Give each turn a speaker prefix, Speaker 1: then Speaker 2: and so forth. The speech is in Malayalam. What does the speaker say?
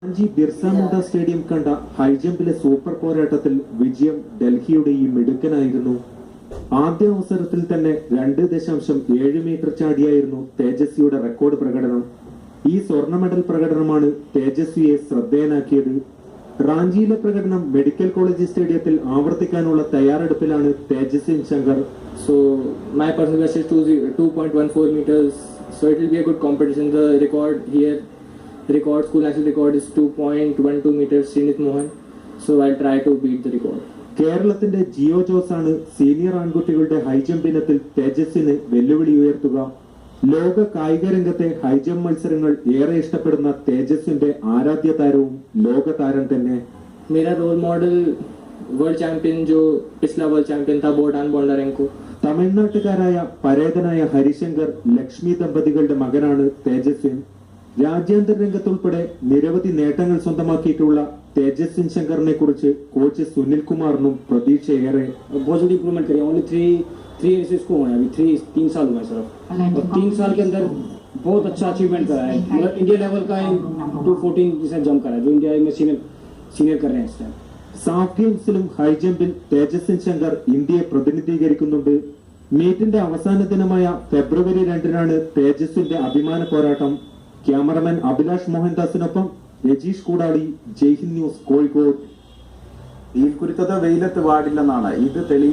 Speaker 1: റാഞ്ചി ബിർസ മുണ്ട സ്റ്റേഡിയം കണ്ട ഹൈജമ്പിലെ സൂപ്പർ പോരാട്ടത്തിൽ വിജയം ഡൽഹിയുടെയും മിടുക്കനായിരുന്നു. ആദ്യ അവസരത്തിൽ തന്നെ 2.7 മീറ്റർ ചാടിയായിരുന്നു തേജസ്വിയുടെ റെക്കോർഡ് പ്രകടനം. ഈ സ്വർണ്ണ മെഡൽ പ്രകടനമാണ് തേജസ്വിയെ ശ്രദ്ധേയനാക്കിയത്. റാഞ്ചിയിലെ പ്രകടനം മെഡിക്കൽ കോളേജ് സ്റ്റേഡിയത്തിൽ ആവർത്തിക്കാനുള്ള തയ്യാറെടുപ്പിലാണ് Tejaswin Shankar.
Speaker 2: So my personal best is 2.14 meters. So it will be a good competition. The record here, school national record is 2.12 meters. Srinit Mohan. So I'll try to beat the record.
Speaker 1: കേരളത്തിന്റെ ജിയോ ജോസ് ആണ് സീനിയർ ആൺകുട്ടികളുടെ ഹൈജമ്പ് ഇനത്തിൽ തേജസ്വിന് വെല്ലുവിളി ഉയർത്തുക. ലോക കായിക രംഗത്തെ ഹൈജമ്പ് മത്സരങ്ങൾ ഏറെ ഇഷ്ടപ്പെടുന്ന തേജസ്വിന്റെ ആരാധ്യ താരവും ലോക താരം തന്നെ.
Speaker 2: मेरा रोल मॉडल वर्ल्ड चैंपियन जो पिछला वर्ल्ड चैंपियन था बोर्डान बोंडारेंको.
Speaker 1: തമിഴ്നാട്ടുകാരായ പരേതനായ ഹരിശങ്കർ ലക്ഷ്മി ദമ്പതികളുടെ മകനാണ് തേജസ്വിൻ. രാജ്യാന്തര രംഗത്തുൾപ്പെടെ നിരവധി നേട്ടങ്ങൾ സ്വന്തമാക്കിയിട്ടുള്ള തേജസ്വിൻ ശങ്കറിനെ കുറിച്ച് കോച്ച് സുനിൽ കുമാറിനും പ്രതീക്ഷയേറെ.
Speaker 3: बहुत जल्दी इम्प्रूवमेंट करिए. ओनली थ्री रेसेस को हुए अभी 3 साल हुआ सर, और 3 साल के अंदर बहुत अच्छा अचीवमेंट करा है. मतलब इंडिया लेवल का 214 जिसने जंप करा है, जो इंडिया में सीनियर कर रहे हैं इस टाइम.
Speaker 1: സാഫ് ഗെയിംസിലും ഹൈജമ്പിൽ തേജസ്വിൻ ശങ്കർ ഇന്ത്യയെ പ്രതിനിധീകരിക്കുന്നുണ്ട്. മീറ്റിന്റെ അവസാന ദിനമായ ഫെബ്രുവരി 2-നാണ് തേജസ്വിന്റെ അഭിമാന പോരാട്ടം. ക്യാമറമാൻ അഭിലാഷ് മോഹൻദാസിനൊപ്പം രജീഷ് കൂടാളി, ജയ്ഹിന്ദ് ന്യൂസ്, കോഴിക്കോട്.
Speaker 4: ഈ കുരുത്തത വെയിലത്ത് പാടില്ലെന്നാണ് ഇത് തെളിയിക്കുന്നത്.